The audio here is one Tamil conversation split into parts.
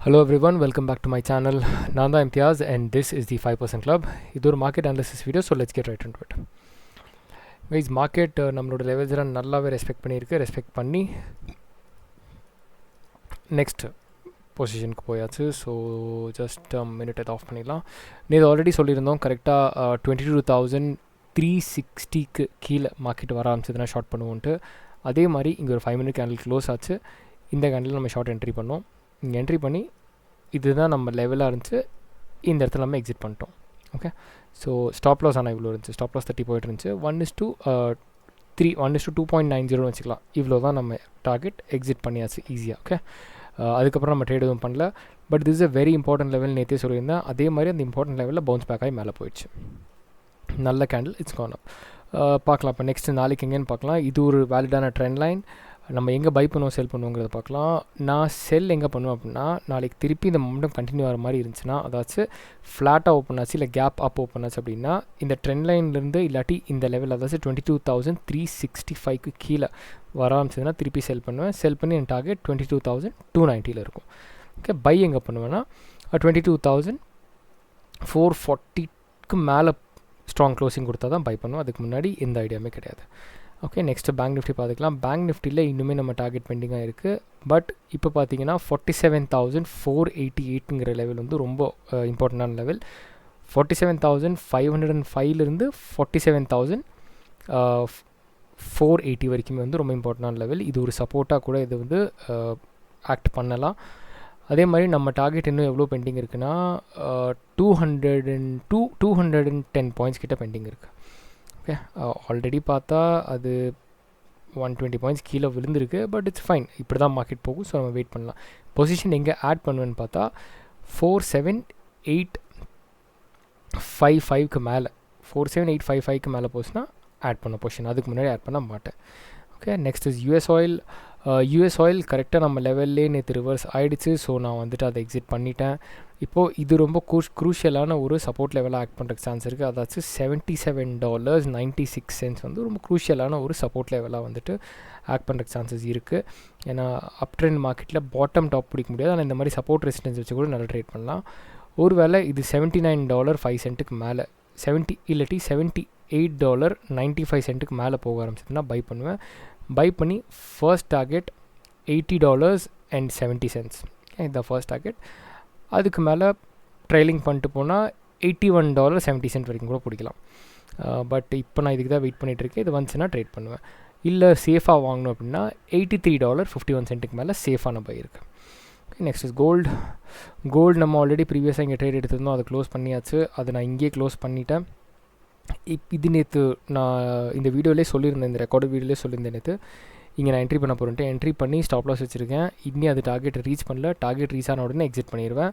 Hello everyone, welcome back to my channel. Nanda Imtiaz and this is the 5% Club. This is a market analysis video, so let's get right into it. Guys, market நம்மளோட levels எல்லாம் நல்லாவே ரெஸ்பெக்ட் பண்ணி next பொசிஷனுக்கு போயாச்சு. ஸோ ஜஸ்ட் மினிட் அதை ஆஃப் பண்ணிடலாம். நேற்று ஆல்ரெடி சொல்லியிருந்தோம் கரெக்டாக 22,360க்கு கீழே மார்க்கெட் வர ஆரம்பிச்சதுன்னா ஷார்ட் பண்ணுவோன்ட்டு. அதே மாதிரி இங்கே ஒரு 5 minute கேண்டில் க்ளோஸ் ஆச்சு. இந்த கேண்டில் நம்ம ஷார்ட் என்ட்ரி பண்ணோம். இங்கே என்ட்ரி பண்ணி இதுதான் நம்ம லெவலாக இருந்துச்சு. இந்த இடத்துல நம்ம எக்ஸிட் பண்ணிட்டோம். ஓகே, ஸோ ஸ்டாப் லாஸ் ஆனால் இவ்வளோ இருந்துச்சு. ஸ்டாப் லாஸ் 30 போய்ட்டு இருந்துச்சு. 1:3 1:2.90 வச்சுக்கலாம். இவ்வளோ தான் நம்ம டார்கெட். எக்ஸிட் பண்ணியாச்சு ஈஸியாக. ஓகே, அதுக்கப்புறம் நம்ம ட்ரேட் எதுவும் பண்ணல. But this is a very important level. நேற்றே சொல்லியிருந்தேன். அதே மாதிரி அந்த இம்பார்ட்டன்ட் லெவலில் பவுன்ஸ் பேக் ஆகி மேலே போயிடுச்சு. நல்ல கேண்டில், இட்ஸ் கான் அப். பார்க்கலாம் இப்போ நெக்ஸ்ட் நாளைக்கு எங்கேன்னு பார்க்கலாம். இது ஒரு வேலிடான ட்ரெண்ட் லைன். நம்ம எங்கே பை பண்ணுவோம் செல் பண்ணுவோங்கிறத பார்க்கலாம். நான் செல் எங்கே பண்ணுவேன் அப்படின்னா, நாளைக்கு திருப்பி இந்த மொமெண்டம் கண்டினியூ ஆகிற மாதிரி இருந்துச்சுன்னா, அதாச்சும் ஃப்ளாட்டாக ஓப்பன் ஆச்சு இல்லை கேப் அப் ஓப்பன் ஆச்சு அப்படின்னா, இந்த ட்ரெண்ட் லைன்லேருந்து இல்லாட்டி இந்த லெவல் அதாச்சும் 22,365க்கு கீழே வர ஆரம்பிச்சதுன்னா திருப்பி செல் பண்ணுவேன். செல் பண்ணி என் டார்கெட் 22,290 இருக்கும். ஓகே, பை எங்கே பண்ணுவேன்னா 22,440க்கு மேலே ஸ்ட்ராங் க்ளோசிங் கொடுத்தா தான் பை பண்ணுவோம். அதுக்கு முன்னாடி எந்த ஐடியாவுமே கிடையாது. ஓகே, நெக்ஸ்ட்டு பேங்க் நிஃப்டி பார்த்துக்கலாம். பேங்க் நிஃப்டியில் இன்னுமே நம்ம டார்கெட் பெண்டிங்காக இருக்குது. பட் இப்போ பார்த்தீங்கன்னா 47,488ங்கிற லெவல் வந்து ரொம்ப இம்பார்ட்டண்டான லெவல். 47,505லேருந்து 47,480 வரைக்குமே வந்து ரொம்ப இம்பார்ட்டண்டான லெவல். இது ஒரு சப்போர்ட்டாக கூட இது வந்து ஆக்ட் பண்ணலாம். அதே மாதிரி நம்ம டார்கெட் இன்னும் எவ்வளோ பெண்டிங் இருக்குன்னா 210 பாயிண்ட்ஸ் கிட்ட பெண்டிங் இருக்குது. ஓகே, ஆல்ரெடி பார்த்தா அது 120 பாயிண்ட்ஸ் கீழே விழுந்திருக்கு. பட் இட்ஸ் ஃபைன், இப்படி தான் மார்க்கெட் போகும். ஸோ நம்ம வெயிட் பண்ணலாம். பொசிஷன் எங்கே ஆட் பண்ணுவேன்னு பார்த்தா 47855க்கு மேலே 47855க்கு மேலே போச்சுன்னா ஆட் பண்ண பொசிஷன். அதுக்கு முன்னாடி ஆட் பண்ண மாட்டேன். Okay, next is US oil. US oil கரெக்டாக நம்ம லெவல்லே நேற்று ரிவர்ஸ் ஆகிடுச்சு. ஸோ நான் வந்துட்டு அதை எக்ஸிட் பண்ணிட்டேன். இப்போது இது ரொம்ப க்ரூஷியலான ஒரு சப்போர்ட் லெவலாக ஆக்ட் பண்ணுறதுக்கு சான்ஸ் இருக்குது. அதாச்சும் $77.96 வந்து ரொம்ப க்ரூஷியலான ஒரு சப்போர்ட் லெவலாக வந்துட்டு ஆக்ட் பண்ணுறதுக்கு சான்சஸ் இருக்குது. ஏன்னா அப் ட்ரெண்ட் மார்க்கெட்டில் பாட்டம் டாப் பிடிக்க முடியாது. ஆனால் இந்த மாதிரி சப்போர்ட் ரெசிஸ்டன்ஸ் வச்சு கூட நல்லா ட்ரேட் பண்ணலாம். ஒருவேளை இது $79.05 மேலே 70 இல்லாட்டி $78.95 மேலே போக ஆரம்பிச்சதுன்னா பை பண்ணுவேன். பை பண்ணி ஃபர்ஸ்ட் டார்கெட் $80.70. இதுதான் ஃபர்ஸ்ட் டார்கெட். அதுக்கு மேலே ட்ரைலிங் பண்ணிட்டு போனால் $81.70 வரைக்கும் கூட பிடிக்கலாம். பட் இப்போ நான் இதுக்கு தான் வெயிட் பண்ணிகிட்ருக்கேன். இது வந்துச்சுன்னா ட்ரேட் பண்ணுவேன். இல்லை சேஃபாக வாங்கணும் அப்படின்னா $83.51 மேலே சேஃபான பை இருக்குது. Next is gold. கோல்டு நம்ம ஆல்ரெடி ப்ரீவியஸாக இங்கே ட்ரேட் எடுத்திருந்தோம். அதை க்ளோஸ் பண்ணியாச்சு. அதை நான் இங்கேயே க்ளோஸ் பண்ணிட்டேன். இது நேற்று நான் இந்த வீடியோவிலே சொல்லியிருந்தேன், இந்த ரெக்கார்டு வீடியோவிலே சொல்லியிருந்தேன். நேற்று இங்கே நான் என்ட்ரி பண்ண போகிறேன்ட்டு என்ட்ரி பண்ணி ஸ்டாப் லாஸ் வச்சுருக்கேன். இன்னும் அது டார்கெட் ரீச் பண்ணல. டார்கெட் ரீச் ஆன உடனே எக்ஸிட் பண்ணிடுவேன்.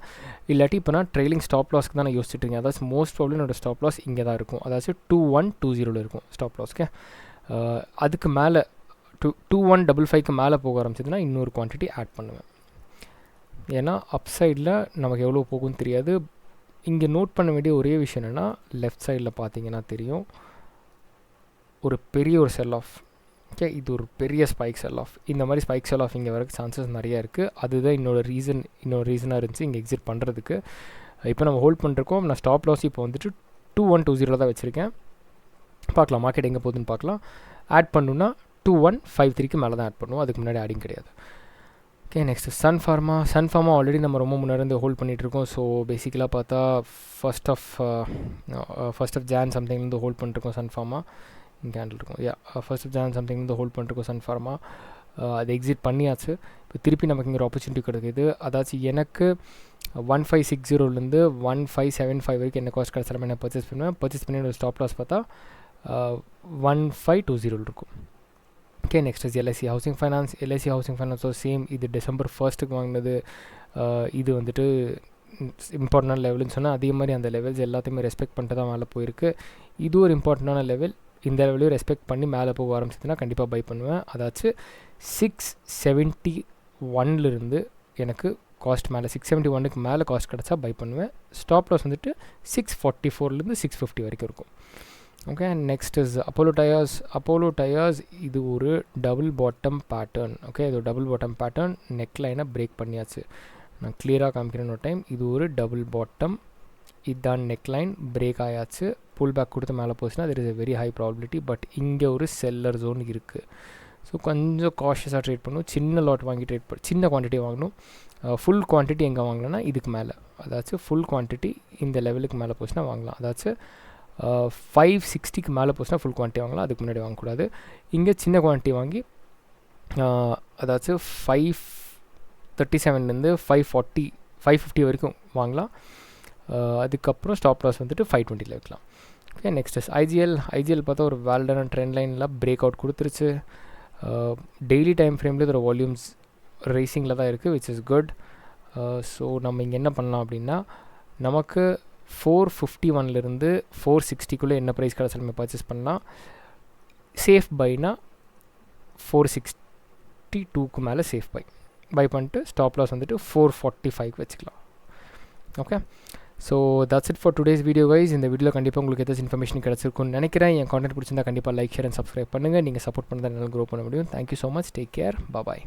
இல்லாட்டி இப்போ நான் ட்ரெயிலிங் ஸ்டாப் லாஸ்க்கு தான் நான் யோசிச்சுட்ருக்கேன். அதாச்சும் மோஸ்ட் ப்ராப்ளம் என்னோடய ஸ்டாப் லாஸ் இங்கே தான் இருக்கும். அதாச்சும் 2120 இருக்கும் ஸ்டாப் லாஸ்க்கு. அதுக்கு மேலே 2155க்கு மேலே போக ஆரம்பிச்சதுன்னா இன்னொரு குவான்டிட்டி ஆட் பண்ணுவேன். ஏன்னா அப்சைடில் நமக்கு எவ்வளோ போகும்னு தெரியாது. இங்கே நோட் பண்ண வேண்டிய ஒரே விஷயம் என்னென்னா, லெஃப்ட் சைடில் பார்த்தீங்கன்னா தெரியும் ஒரு பெரிய ஒரு செல் ஆஃப். ஓகே, இது ஒரு பெரிய ஸ்பைக் செல் ஆஃப். இந்த மாதிரி ஸ்பைக் செல் ஆஃப் இங்கே வரக்கு சான்சஸ் நிறையா இருக்குது. அதுதான் இன்னொரு ரீசனாக இருந்துச்சு இங்கே எக்ஸிட் பண்ணுறதுக்கு. இப்போ நம்ம ஹோல்ட் பண்ணிருக்கோம். நான் ஸ்டாப் லாஸ் இப்போ வந்துட்டு 2120 தான் வச்சுருக்கேன். பார்க்கலாம் மார்க்கெட் எங்கே போகுதுன்னு பார்க்கலாம். ஆட் பண்ணணுன்னா 2153க்கு மேலே தான் ஆட் பண்ணுவோம். அதுக்கு முன்னாடி ஆடிங் கிடையாது. Okay, next Sun Pharma already நம்ம ரொம்ப முன்னாடி ஹோல்ட் பண்ணிகிட்ருக்கோம். ஸோ பேசிக்கலாக பார்த்தா ஃபர்ஸ்ட் ஆஃப் ஜான் சம்திங்லேருந்து ஹோல்ட் பண்ணிருக்கோம். சன் ஃபார்மா இங்கே ஹேண்டில் இருக்கும். ஃபர்ஸ்ட் ஆஃப் ஜான் சம்திங்லேருந்து ஹோல்ட் பண்ணிருக்கோம் சன் ஃபார்மா. அது எக்ஸிட் பண்ணியாச்சு. இப்போ திருப்பி நமக்கு இங்கே ஒரு ஆப்பர்ச்சுனிட்டி கிடைக்குது. அதாச்சும் எனக்கு 1560லேருந்து 1575 வரைக்கும் என்ன காஸ்ட் கிடச்சாலும் நான் பர்ச்சேஸ் பண்ணுவேன். பர்ச்சேஸ் பண்ணி ஒரு ஸ்டாப் லாஸ் பார்த்தா 1520 இருக்கும். Okay, next is LIC housing finance. LIC housing ஃபைனான்ஸோ சேம். இது December 1st வாங்கினது. இது வந்துட்டு இம்பார்ட்டண்டான லெவல்னு சொன்னால் அதே மாதிரி அந்த லெவல்ஸ் எல்லாத்தையுமே ரெஸ்பெக்ட் பண்ணிட்டு தான் மேலே போயிருக்கு. இது ஒரு இம்பார்ட்டண்டான லெவல். இந்த லெவலையும் ரெஸ்பெக்ட் பண்ணி மேலே போக ஆரம்பிச்சதுன்னா கண்டிப்பாக பை பண்ணுவேன். அதாச்சும் 671லேருந்து எனக்கு காஸ்ட் மேலே 671க்கு மேலே காஸ்ட் கிடச்சா பை பண்ணுவேன். ஸ்டாப் லாஸ் வந்துட்டு 644லேருந்து 650 வரைக்கும் இருக்கும். Okay, next is Apollo tyres. இது ஒரு டபுள் பாட்டம் பேட்டர்ன். ஓகே, இது ஒரு டபுள் பாட்டம் பேட்டர்ன். நெக் லைனை பிரேக் பண்ணியாச்சு. நான் கிளியராக காமிக்கிறேன் ஒரு டைம். இது ஒரு டபுள் பாட்டம், இதுதான் நெக்லைன், பிரேக் ஆயாச்சு, புல் பேக் கொடுத்து மேலே போச்சுன்னா there is a very high probability. But இங்கே ஒரு செல்லர் ஜோன் இருக்குது. ஸோ கொஞ்சம் காஷியஸாக ட்ரேட் பண்ணணும். சின்ன லாட் வாங்கி ட்ரேட் சின்ன குவான்டிட்டி வாங்கணும். ஃபுல் குவான்டிட்டி எங்கே வாங்கலாம்னா இதுக்கு மேலே, அதாச்சும் ஃபுல் குவான்டிட்டி இந்த லெவலுக்கு மேலே போச்சுன்னா வாங்கலாம். அதாச்சும் 560க்கு மேலே போச்சுன்னா ஃபுல் குவான்டிட்டி வாங்கலாம், அதுக்கு முன்னாடி வாங்கக்கூடாது. இங்கே சின்ன குவான்டிட்டி வாங்கி அதாச்சும் 537லேருந்து 550 வரைக்கும் வாங்கலாம். அதுக்கப்புறம் ஸ்டாப் லாஸ் வந்துட்டு 520 வைக்கலாம். ஓகே, நெக்ஸ்ட் இஸ் ஐஜிஎல் பார்த்தா ஒரு வேலிடான ட்ரெண்ட் லைனில் பிரேக் அவுட் கொடுத்துருச்சு. டெய்லி டைம் ஃப்ரேமில் இதோட வால்யூம்ஸ் ரேசிங்கில் தான் இருக்குது, விச் இஸ் குட். ஸோ நம்ம இங்கே என்ன பண்ணலாம் அப்படின்னா, நமக்கு 451லேருந்து 460க்குள்ளே என்ன ப்ரைஸ் கிடச்சாலும் நம்ம பர்ச்சேஸ் பண்ணலாம். சேஃப் பைனா 462க்கு மேலே சேஃப் பை பண்ணிட்டு ஸ்டாப் லாஸ் வந்துட்டு 445 வச்சுக்கலாம். Okay, so that's it for today's video guys. இந்த வீடியோவில் கண்டிப்பாக உங்களுக்கு ஏதாச்சும் இன்ஃபர்மேஷன் கிடச்சிருக்குன்னு நினைக்கிறேன். என் கான்டென்ட் பிடிச்சிருந்தா கண்டிப்பாக லைக், ஷேர் அண்ட் சப்ஸ்கிரைப் பண்ணுங்கள். நீங்கள் சப்போர்ட் பண்ணி தான் என்னால் க்ரோ பண்ண முடியும். Thank you so much, take care, பாய்.